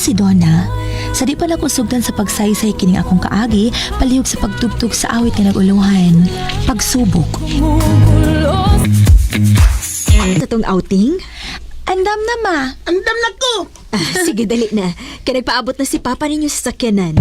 si Donna. Sa di pa nakusugdan sa pagsaysay kining akong kaagi, palihog sa pagtugtog sa awit nga naguluhan. Pagsubok. Sa tong outing? Andam na ma. Andam na ko! Sige, dali na. Kaya nagpaabot na si Papa ninyo sa sakyanan.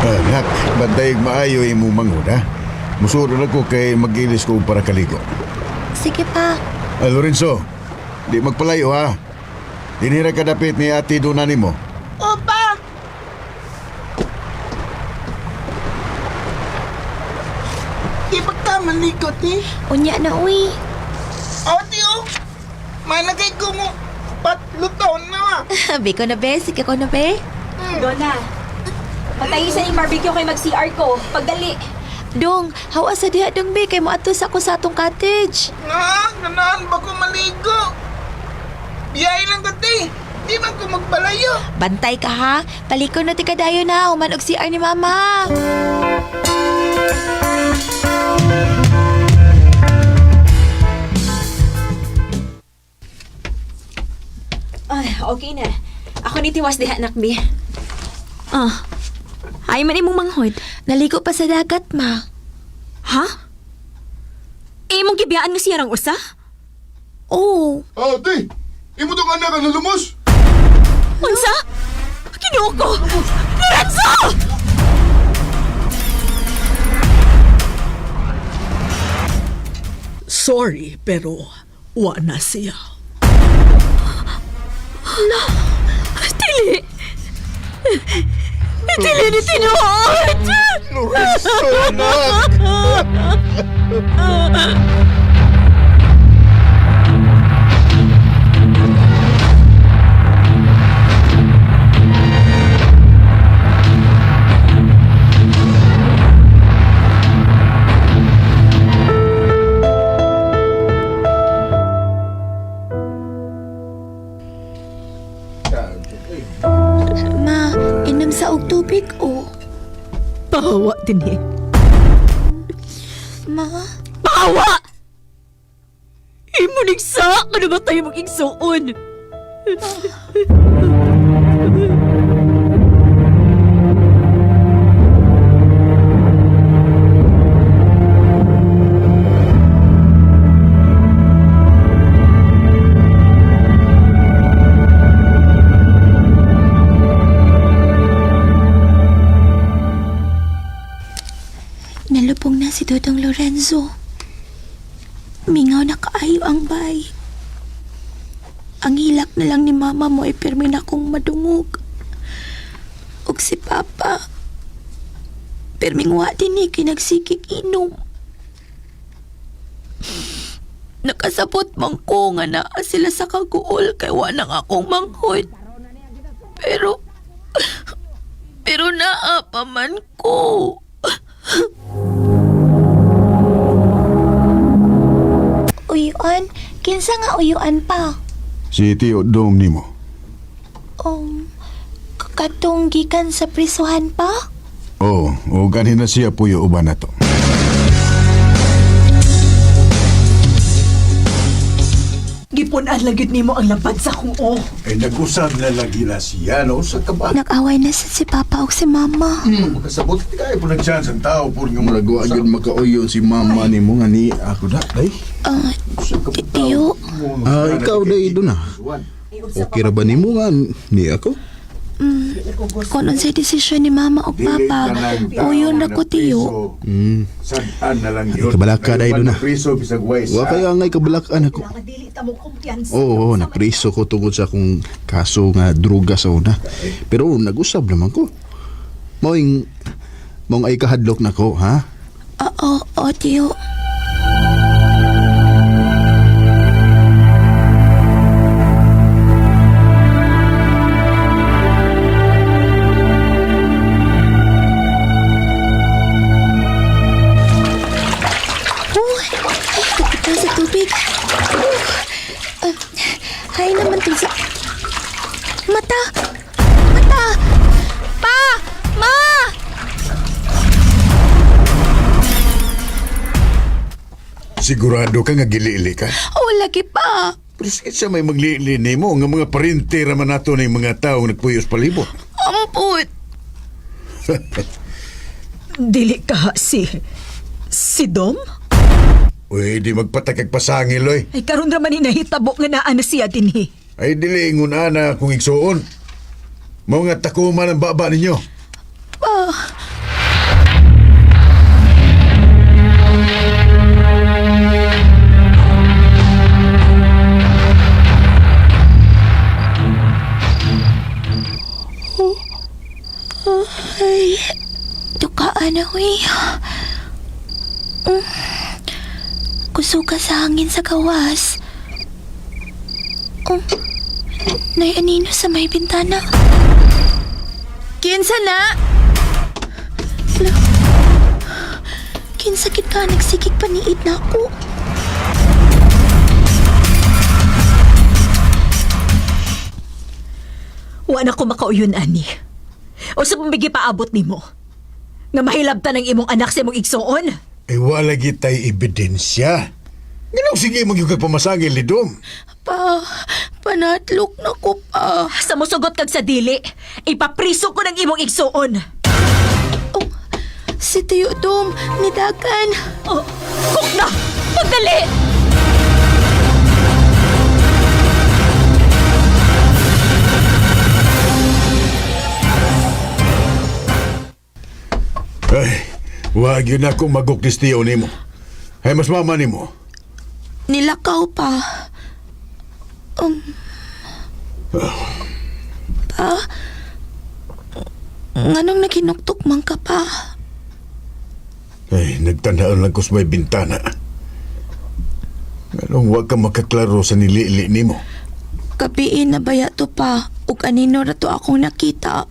Anak, bantay maayo yung mong mangod, ha? Musuro na ko kay mag-ilis ko para kaligo. Sige pa. Lorenzo, di magpalayo, ha? Dinira ka dapit ni ate Dona nimo. Opa! Di ba ka malikot eh? Unya na uy. O, tiyo! Managay ko mo patluton na! Be ko na be, sige ko na be. Donna, patayisan yung barbecue kay mag-CR ko. Pagdali. Dong, hawa sa diha dong be, kay mo atos ako sa atong cottage. Nga, ganaan ba ko maligo? Biyay lang kati! Di man ko magpalayo! Bantay ka ha, paliko na ti kadayo na, human og CR ni mama. Ay, okay na. Ako ni tiwas diha, nakbi. Ay man imong manghod. Naligo pa sa dagat ma. Ha? Imong gibiyaan nga siyarang usa? Oh, Ate! Imo tong anak ang lumos! Unsa? Kinuha ko! Lorenzo! Sorry, pero wa na siya. Dili! Dili ni tinuod! Lorenzo, anak! ma, inom sa og tubig o. Pahawa din eh. Ma, Bawa! Imo nigsa! Ano ba tayo mag-igsuon? nalubong na si Dodong Lorenzo. Mingaw na kaayo ang bay. Ang hilak na lang ni mama mo ay pirmi na kong madungog. Ug si papa, pirming wa din ni kinagsikik inom. Nakasabot man ko nga naa sila sa kaguol kay wa nang akong manghod. Pero naa pa man ko. Uyuan? Kinsa nga uyuan pa? Si Tio Dong nimo. Katong gikan sa prisuhan pa? Oo, o ganhin na siya puyo uban na to. Gipunan lagid nimo ang lapad sa kong o. Ay nag-usab na lagi na siya, no? Sa kabat. Nag-away na si papa o si mama. Makasabot ka po nag-chance ang tao po nga maragawa yun makauyon si mama ni mo nga ni ako da, day. Tiyo, Ikaw day doon na. Okay ra ba nimo nga ni ako? kung ano sa desisyon ni mama o papa, uyon na ko tiyo. Sadaan na lang yun. Kabalaka day doon na. Priso bisag wise. Wa kaya ngay kabalakan ako. Dili ta mo kumpiyansa. Oo, napriso ko tungod sa akong kaso nga droga sa una. Pero nag-usab naman ko. Maong ay kahadlok na ko, ha? Oo, tiyo. Sa tubig. Hay naman to sa... Mata! Sigurado ka nga gilili ka. O, lagi pa. Pero sa may maglili nimo nga mga parente raman nato na mga taong nagpuyos palibot. Amput. Dili ka si Dom? Uy, di magpatakag pasangil, oy. Ay karon ra man ni nahitabo nga naa na siya dinhi. Ay, dili ingon ana kung igsuon. Mga takuman ang baba ninyo. Pa. Ay, tukaan na, uy. Kusuka sa hangin sa gawas. Nay anino sa may bintana. Kinsa na? Kinsa kit ka nagsigig paniid na ako. Wa na ko makauyon ani. O sa pambigi paabot nimo. Nga mahilabtan ang imong anak sa imong igsuon. Ay, wala gitay ebidensya. Ganang sige mag yung kagpamasangil ni Dom. Panatlok na ko pa. Sa musugot kag sa dili, ipapriso ko ng imong igsuon. Oh, si Teodom, nidagan. Oh, kuk na! Pagdali! Ay, wag yun ako maguklistiyo ni mo. Ay, mas mama ni mo. Nilakaw pa. Pa? Nganong naginuktok man ka pa? Ay, nagtandaan lang ko sa may bintana. Anong wag ka makaklaro sa nilili ni mo? Kapiin na baya to pa. Ug anino ra to akong nakita.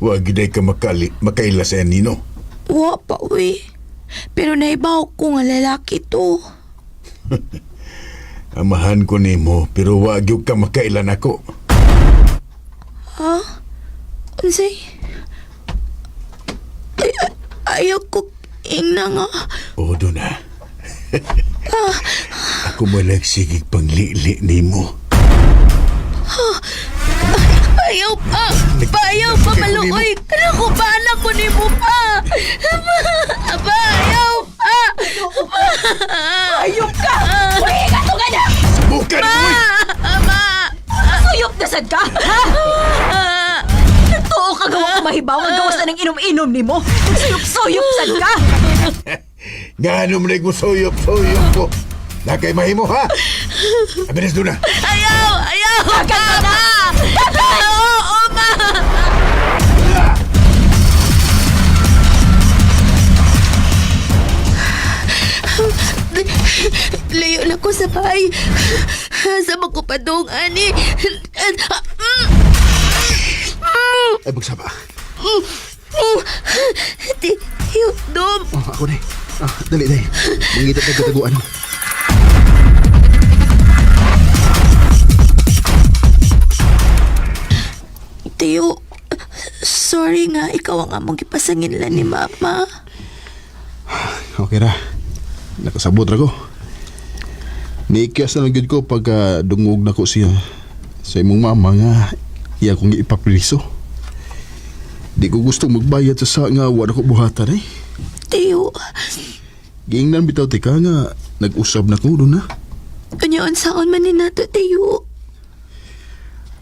Wag giday ka makaila sa nino. Wa pa, uy. Pero naibaw ko nga lalaki to. Amahan ko ni mo, pero wag yung ka makailan ako. Ha? Unsay? Ayaw ko ingna nga. O, doon na. Ako mo nagsigig panglili ni mo. Ayaw pa! Ayaw pa, maluoy! Kanako ba anak ko ni mo pa? Aba, ayaw pa! Ayok ka! Uy, kato ka na! Bukan mo! Aba! Suyop na sad ka! Ha? Totoo ka gawa ko mahibaw ang gawas na ng inom-inom ni mo. Suyop-suyop sad ka! Nga mo na mo soyop ko. Nakay mahimo, ha? Abilis doon na. Ayaw! Ayaw! Agad ka na! Oo, ma! Layo na ko sa bahay. Sa makupadong, ani. Ay, magsama. Dom. Oh, ako na. Dali. Mangitap na kataguan. Teo, sorry nga, ikaw ang among ipasangin lang ni Mama. Okay ra. Nakasabot ra ko. Niikyas na lang yun ko pagka dungog na ko siya sa imong mama nga iya kong ipapriso. Di ko gusto magbayad sa nga wala ko buhatan eh. Teo, Giingnan bitaw tika nga nag-usab na ko doon na. kanyaon saon man ni nato, Teo.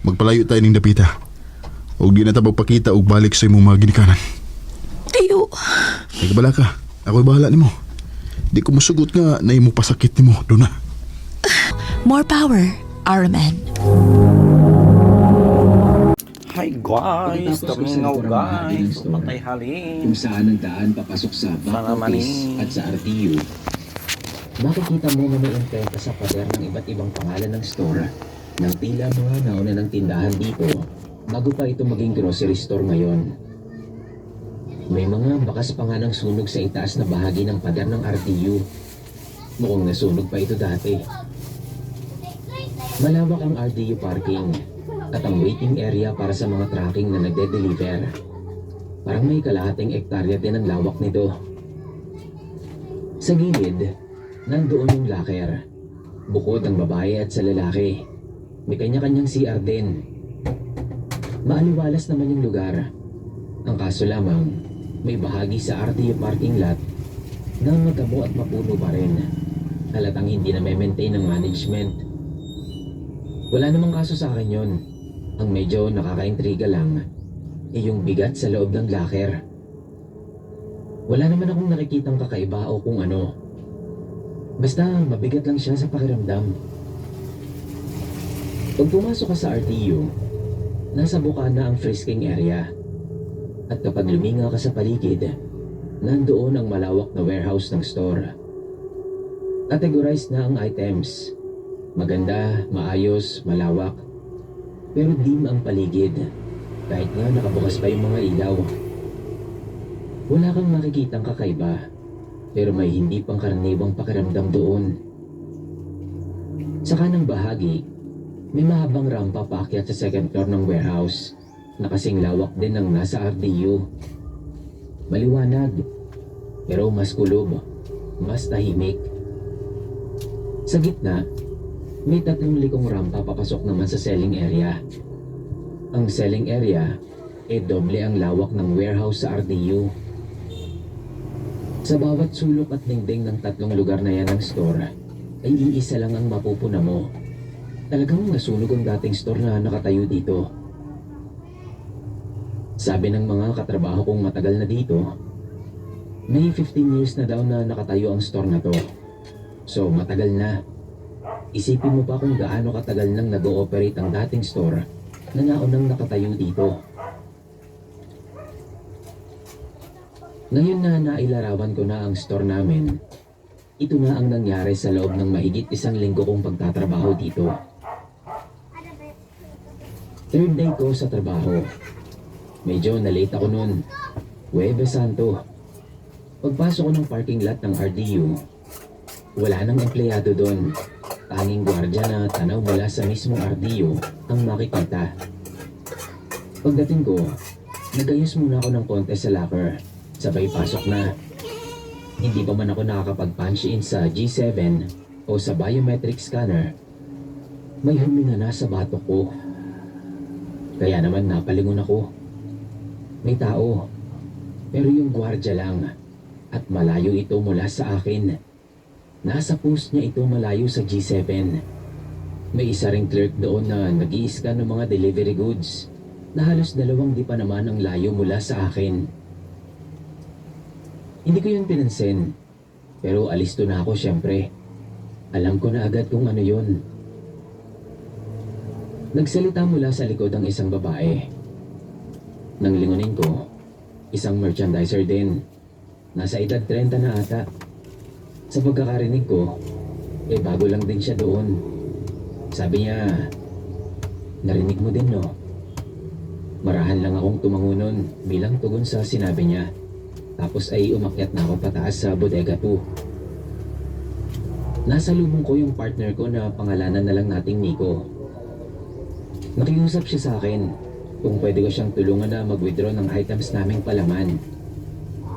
Magpalayo tayo ning dapita. O di na ta magpakita og balik sa imong mga ginikanan. Teo, Ay kabala ka. Ako'y bahala nimo. Di ko musugot nga na imong pasakit nimo doon na. more power, Araman. Hi guys, tamingaw guys, patay halin. Kung saan ang daan papasok sa back Mga office mani. at sa RTU. Makikita mo na may imprenta sa pader ng iba't ibang pangalan ng store ng tila mga nauna ng tindahan dito bago pa ito maging grocery store ngayon. May mga bakas pa nga ng sunog sa itaas na bahagi ng pader ng RTU. Mukhang nasunog pa ito dati. Malawak ang RTU parking at ang waiting area para sa mga tracking na nagde-deliver. Parang may kalahating ektarya din ang lawak nito. Sa gilid, nandoon yung locker. Bukod ang babae at sa lalaki, may kanya-kanyang CR din. Maaliwalas naman yung lugar. Ang kaso lamang, may bahagi sa RTO parking lot na magamo at mapuno pa rin. Halatang hindi na maintain ng management. Wala namang kaso sa akin yon. Ang medyo nakakaintriga lang ay yung bigat sa loob ng locker. Wala naman akong nakikitang kakaiba o kung ano. Basta mabigat lang siya sa pakiramdam. Pag pumasok ka sa RTO, nasa bukana ang frisking area. At kapag luminga ka sa paligid, nandoon ang malawak na warehouse ng store. Categorized na ang items. Maganda, maayos, malawak. Pero dim ang paligid, kahit nga nakabukas pa yung mga ilaw. Wala kang makikitang kakaiba, pero may hindi pangkaraniwang pakiramdam doon. Sa kanang bahagi, may mahabang rampa paakyat sa second floor ng warehouse na kasing lawak din ng nasa RDU. Maliwanag, pero mas kulob, mas tahimik. Sa gitna, may 3 likong rampa papasok naman sa selling area. Ang selling area ay doble ang lawak ng warehouse sa RDU. Sa bawat sulok at dingding ng 3 lugar na yan ng store, ay iisa lang ang mapupuna mo. Talagang nasunog ang dating store na nakatayo dito. Sabi ng mga katrabaho kong matagal na dito, may 15 years na daw na nakatayo ang store na to. So matagal na. Isipin mo pa kung gaano katagal nang nag-ooperate ang dating store na naunang nakatayo dito. Ngayon na nailarawan ko na ang store namin, ito na ang nangyari sa loob ng mahigit 1 linggo kong pagtatrabaho dito. Third day ko sa trabaho. Medyo na-late ako nun. Huwebes Santo. Pagpasok ko ng parking lot ng RDU, wala nang empleyado doon. Tanging gwardiya na tanaw mula sa mismong RDU ang makikita. Pagdating ko, nagayos muna ako ng konti sa locker. Sabay pasok na. Hindi pa man ako nakakapag-punch in sa G7 o sa biometric scanner, may huminga na sa batok ko. Kaya naman napalingon ako. May tao, pero yung gwardiya lang at malayo ito mula sa akin. Nasa post niya ito malayo sa G7. May isa ring clerk doon na nag-i-scan ng mga delivery goods na halos 2 di pa naman ang layo mula sa akin. Hindi ko yun pinansin, pero alisto na ako syempre. Alam ko na agad kung ano yun. Nagsalita mula sa likod ang isang babae. Nang lingunin ko, isang merchandiser din. Nasa edad 30 na ata. Sa pagkakarinig ko, bago lang din siya doon. Sabi niya, narinig mo din no? Marahan lang akong tumango nun bilang tugon sa sinabi niya. Tapos ay umakyat na ako pataas sa bodega 2. Nasa lubong ko yung partner ko na pangalanan na lang nating Nico. Nakiusap siya sa akin kung pwede ko siyang tulungan na mag-withdraw ng items naming palaman.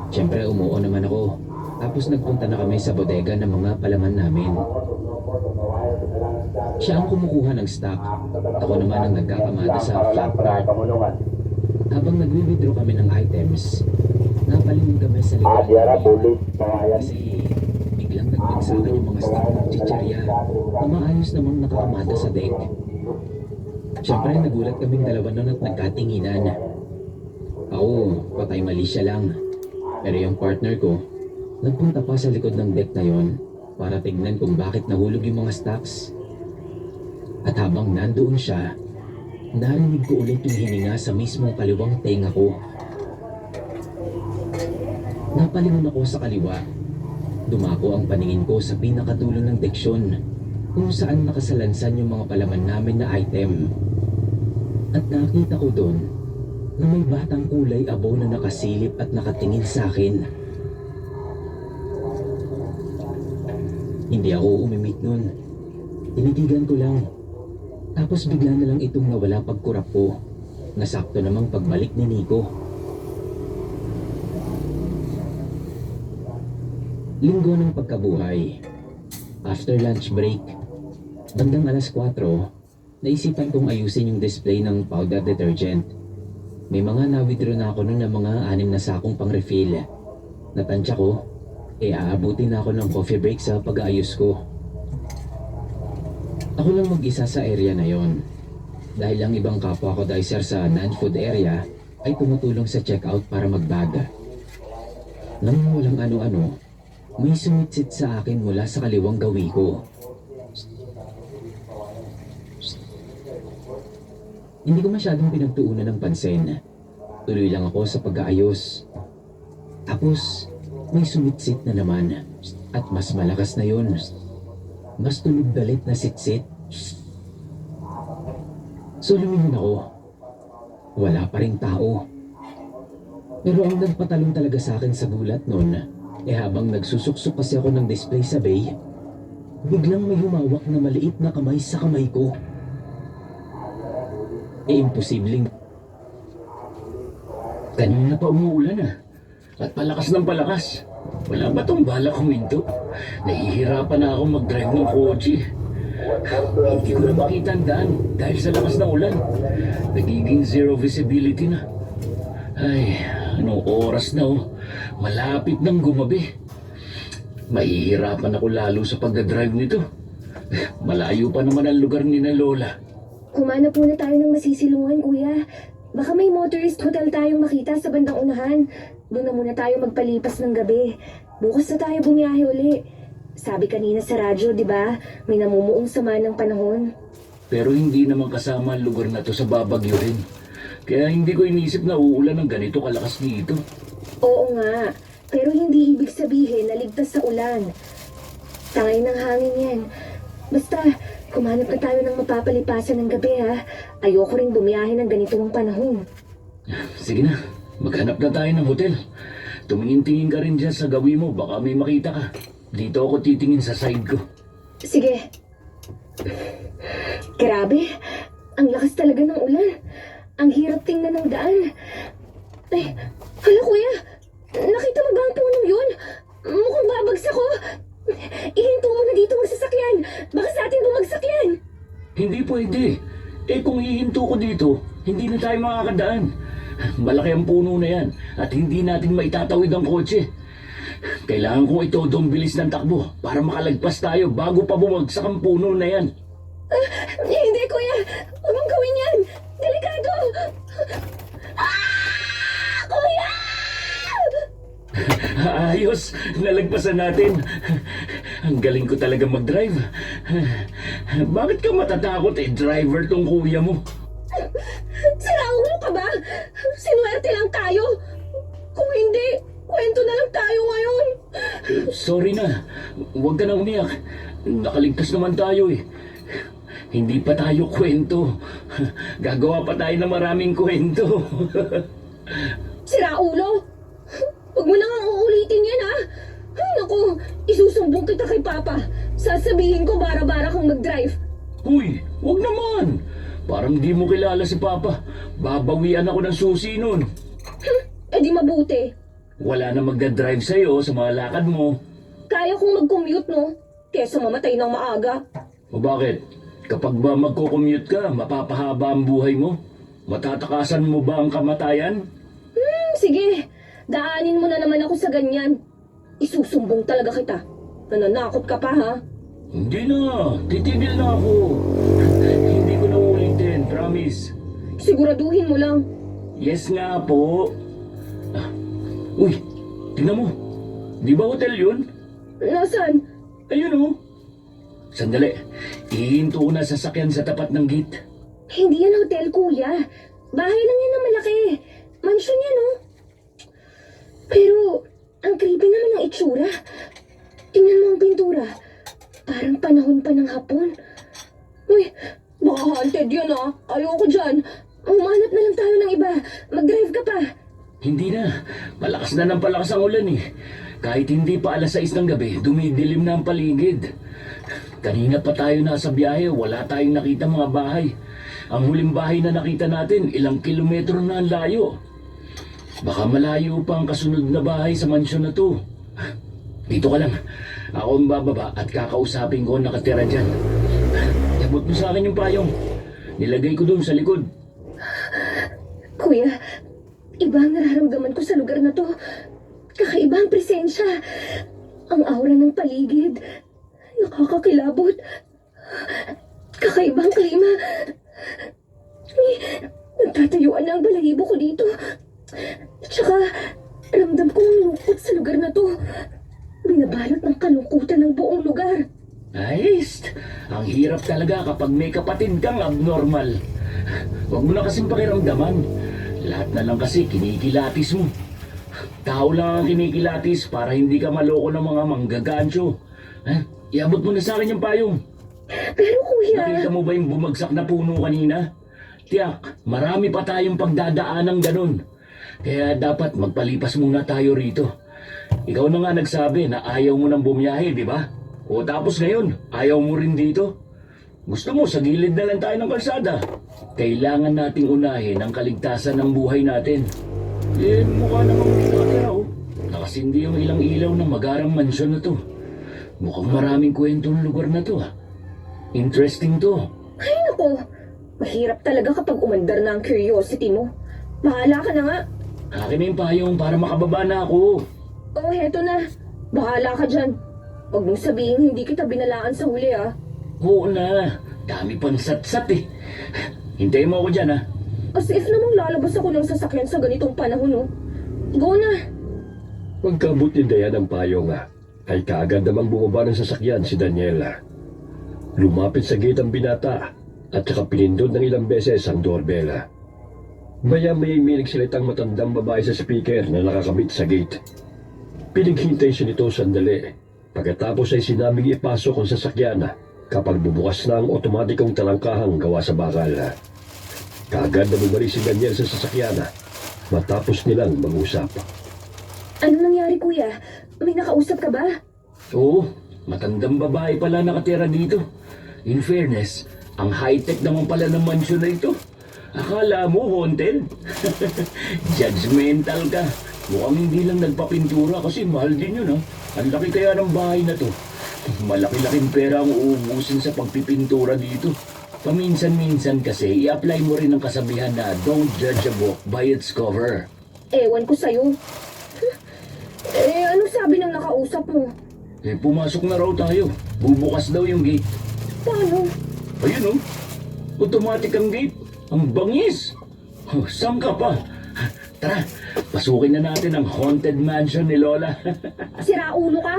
Siyempre umuo naman ako. Tapos nagpunta na kami sa bodega ng mga palaman namin. Siya ang kumukuha ng stock. Ako naman ang nagkakamada sa flat part. Habang nag-withdraw kami ng items, napalingon kami sa likod. Kasi biglang nagpagsakan yung mga stock ng chicherya na maayos namang nakakamada sa deck. Siyempre nagulat kaming dalawa nun at nagkatinginan. Ako, patay mali siya lang. Pero yung partner ko, nagpunta pa sa likod ng deck na yon para tignan kung bakit nahulog yung mga stocks. At habang nandoon siya, narinig ko ulit yung hininga sa mismong kaliwang tenga ko. Napalingon ako sa kaliwa. Dumako ang paningin ko sa pinakadulo ng deksyon kung saan nakasalansan yung mga palaman namin na item. At nakita ko doon na may batang kulay abo na nakasilip at nakatingin sa akin. Hindi ako umimik nun. Tinitigan ko lang. Tapos bigla na lang itong nawala pagkurap ko. Nasakto namang pagbalik ni Nico. Linggo ng pagkabuhay. After lunch break, bandang alas 4, naisipan kong ayusin yung display ng powder detergent. May mga na-withdraw na ako nun ng mga 6 na sakong pang-refill. Natansya ko, aabutin na ako ng coffee break sa pag-aayos ko. Ako lang mag-isa sa area na yon. Dahil ang ibang kapwa ko dicer sa non-food area ay tumutulong sa checkout para mag-bag. Nang walang ano-ano, may sumitsit sa akin mula sa kaliwang gawi ko. Hindi ko masyadong pinagtuunan ng pansin. Tuloy lang ako sa pag-aayos. Tapos, may sumitsit na naman. At mas malakas na yon. Mas tunog galit na sitsit. So lumingon ako. Wala pa ring tao. Pero ang nagpatalon talaga sa akin sa gulat nun, habang nagsusuksok kasi ako ng display sa bay, biglang may humawak na maliit na kamay sa kamay ko. Imposibleng. Kanina pa umuulan at palakas ng palakas. Wala ba tong balak huminto? Nahihirapan na ako mag-drive ng kotse. Hindi ko na makita ang daan dahil sa lakas ng ulan. Nagiging zero visibility na. Ay, anong oras na Malapit nang gumabi. Mahihirapan ako lalo sa pagdadrive nito. Malayo pa naman ang lugar ni na Lola. Kumanap muna tayo ng masisilungan, kuya. Baka may motorist hotel tayong makita sa bandang unahan. Doon na muna tayo magpalipas ng gabi. Bukas na tayo bumiyahe uli. Sabi kanina sa radyo, di ba? May namumuong sama ng panahon. Pero hindi naman kasama ang lugar na to sa babagyo rin. Kaya hindi ko inisip na uulan ng ganito kalakas dito. Oo nga. Pero hindi ibig sabihin na ligtas sa ulan. Tangay ng hangin yan. Basta, kumanap na tayo ng mapapalipasan ng gabi, ha? Ayoko rin bumiyahe ng ganitong panahon. Sige na, maghanap na tayo ng hotel. Tumingin-tingin ka rin dyan sa gawi mo, baka may makita ka. Dito ako titingin sa side ko. Sige. Grabe, ang lakas talaga ng ulan. Ang hirap tingnan ng daan. Ay, hala kuya, nakita mo ba ang punong yun? Mukhang babagsak ko. Ihinto mo na dito ang sasakyan. Baka sa atin bumagsak yan. Hindi pwede. Kung hihinto ko dito, hindi na tayo makakadaan. Malaki ang puno na yan at hindi natin maitatawid ang kotse. Kailangan kong itodong bilis ng takbo para makalagpas tayo bago pa bumagsak ang puno na yan. Hindi kuya, huwag mong gawin yan. Delikado. Kuya! Ayos, nalagpasan natin. Ang galing ko talaga mag-drive. Bakit ka matatakot driver tong kuya mo? Sinaulo ka ba? Sinuwerte lang tayo. Kung hindi, kwento na lang tayo ngayon. Sorry na, huwag ka na umiyak. Nakaligtas naman tayo Hindi pa tayo kwento. Gagawa pa tayo ng maraming kwento. Siraulo! Huwag mo nang uulitin yan, ha? Ay, naku, isusumbong kita kay Papa. Sasabihin ko bara-bara kang mag-drive. Uy, huwag naman. Parang di mo kilala si Papa. Babawian ako ng susi nun. Di mabuti. Wala na magdadrive sa'yo sa mga lakad mo. Kaya kong mag-commute, no? Kesa mamatay ng maaga. O bakit? Kapag ba magko-commute ka, mapapahaba ang buhay mo? Matatakasan mo ba ang kamatayan? Sige. Daanin mo na naman ako sa ganyan. Isusumbong talaga kita. Nananakot ka pa, ha? Hindi na. Titigil na ako. Hindi ko na ulitin. Promise. Siguraduhin mo lang. Yes nga po. Uy, tingnan mo. Di ba hotel yun? Nasaan? Ayun Sandali. Ihinto ko na sasakyan sa tapat ng gate. Hindi yan hotel, kuya. Bahay lang yan na malaki. Mansyon yan, Pero, ang creepy naman ng itsura. Tingnan mo ang pintura. Parang panahon pa ng hapon. Uy, baka haunted yan, Ayoko dyan. Umanap na lang tayo ng iba. Mag-drive ka pa. Hindi na. Palakas na ng palakas ang ulan Kahit hindi pa alas 6 ng gabi, dumidilim na ang paligid. Kanina pa tayo nasa biyahe, wala tayong nakita mga bahay. Ang huling bahay na nakita natin, ilang kilometro na ang layo. Baka malayo pa ang kasunod na bahay sa mansyon na to. Dito ka lang. Ako ang bababa at kakausapin ko ang nakatira dyan. Abot mo sa akin yung payong. Nilagay ko doon sa likod. Kuya, iba ang nararamdaman ko sa lugar na to. Kakaiba ang presensya. Ang aura ng paligid. Nakakakilabot. Kakaibang klima. Nagtatayuan na ang balahibo ko dito. Tsaka, ramdam ko ang lungkot sa lugar na to. Binabalot ng kalungkutan ng buong lugar. Ayos! Ang hirap talaga kapag may kapatid kang abnormal. Huwag mo na kasing pakiramdaman. Lahat na lang kasi kinikilatis mo. Tao lang ang kinikilatis para hindi ka maloko ng mga manggagansyo. Iabot mo na sa akin yung payong. Pero kuya... Nakita mo ba yung bumagsak na puno kanina? Tiyak, marami pa tayong pagdadaan ng ganun. Kaya dapat magpalipas muna tayo rito. Ikaw na nga nagsabi na ayaw mo nang bumiyahe, di ba? O tapos ngayon, ayaw mo rin dito? Gusto mo, sa gilid na lang tayo ng kalsada. Kailangan nating unahin ang kaligtasan ng buhay natin. Mukha namang nakatira, oh. Nakasindi yung ilang ilaw ng magarang mansyon na to. Mukhang maraming kwento ng lugar na to, ah. Interesting to. Ay nako, mahirap talaga kapag umandar na ang curiosity mo. Bahala ka na nga. Akin na yung payong para makababa na ako. Oh, heto na. Bahala ka dyan. Huwag mong sabihin hindi kita binalaan sa huli, ah. Oo na, dami pang sat-sat eh. Hintayin mo ako dyan, ah. As if namang lalabas ako ng sasakyan sa ganitong panahon, oh. Go na. Pagkabutindayan ng payong ay kaagad namang bumaba ng sasakyan si Daniela. Lumapit sa gate ang binata at saka pinindot ng ilang beses ang doorbell. Maya-maya may nagsalitang matandang babae sa speaker na nakakabit sa gate. Pinaghintay siya nito sandali. Pagkatapos ay sinabing ipasok ang sasakyan kapag bubukas na ang otomatikong talangkahang gawa sa bakal. Kaagad na bumalik si Daniel sa sasakyan matapos nilang mag-usap. Ano nangyari, kuya? May nakausap ka ba? Oo, matandang babae pala nakatira dito. In fairness, ang high-tech naman pala ng mansyon na ito. Akala mo haunted? Judgmental ka. Mukhang hindi lang nagpapintura kasi mahal din yun, ha? Ang laki kaya ng bahay na to. Malaki-laking pera ang uubusin sa pagpipintura dito. Paminsan-minsan kasi, i-apply mo rin ang kasabihan na don't judge a book by its cover. Ewan ko sa'yo. Anong sabi ng nakausap mo? Pumasok na raw tayo. Bubukas daw yung gate. Paano? Ayun, oh. Automatic ang gate. Ang bangis. Saan ka pa? Tara, pasukin na natin ang haunted mansion ni Lola. Sira ulo ka?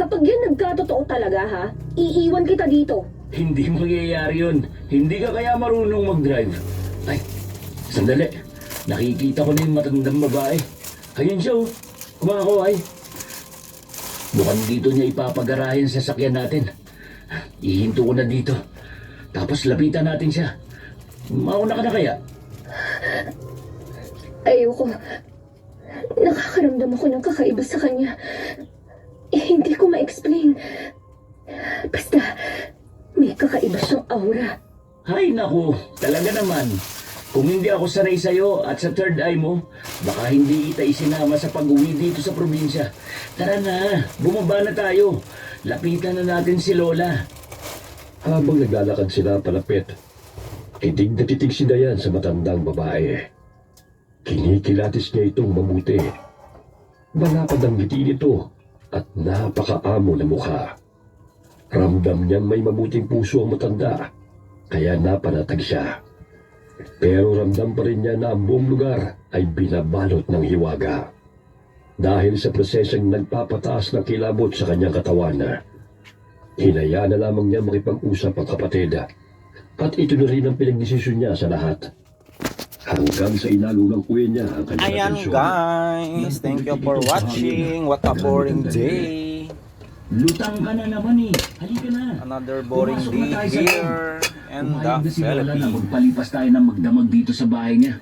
Kapag yan nagkatotoo talaga, ha? Iiwan kita dito. Hindi mangyayari yun. Hindi ka kaya marunong mag-drive. Ay, sandali. Nakikita ko na yung matandang babae. Ayun siya, oh. Kumakaway. Mukhang dito niya ipapagarahin sa sasakyan natin. Ihinto ko na dito. Tapos lapitan natin siya. Mauna ka na kaya? Ayoko. Nakakaramdam ako ng kakaiba sa kanya. Hindi ko ma-explain. Basta, may kakaiba siyang aura. Hay naku, talaga naman. Kung hindi ako sanay sa'yo at sa third eye mo, baka hindi kita isinama sa pag-uwi dito sa probinsya. Tara na, bumaba na tayo. Lapitan na natin si Lola. Habang naglalakad sila palapit, titig na titig si Dayan sa matandang babae. Kinikilatis niya itong mabuti. Malapad ang ngiti nito at napakaamo na mukha. Ramdam niyang may mabuting puso ang matanda, kaya napanatag siya. Pero ramdam pa rin niya na ang buong lugar ay binabalot ng hiwaga. Dahil sa prosesong nagpapataas ng kilabot sa kanyang katawan, hinayaan na lamang niya makipag-usap ang kapatid. At ito na rin ang pinagdesisyon niya sa lahat. Hanggang sa inalunang kuya niya ang kanyang Ayan atensyon. guys, thank you for watching. What a boring day. Lutang ka na naman eh. Halika na. Another boring Pumasok na day tayo sa loob. here in the Pumayag na si Lola na Philippines. magpalipas tayo ng magdamag dito sa bahay niya.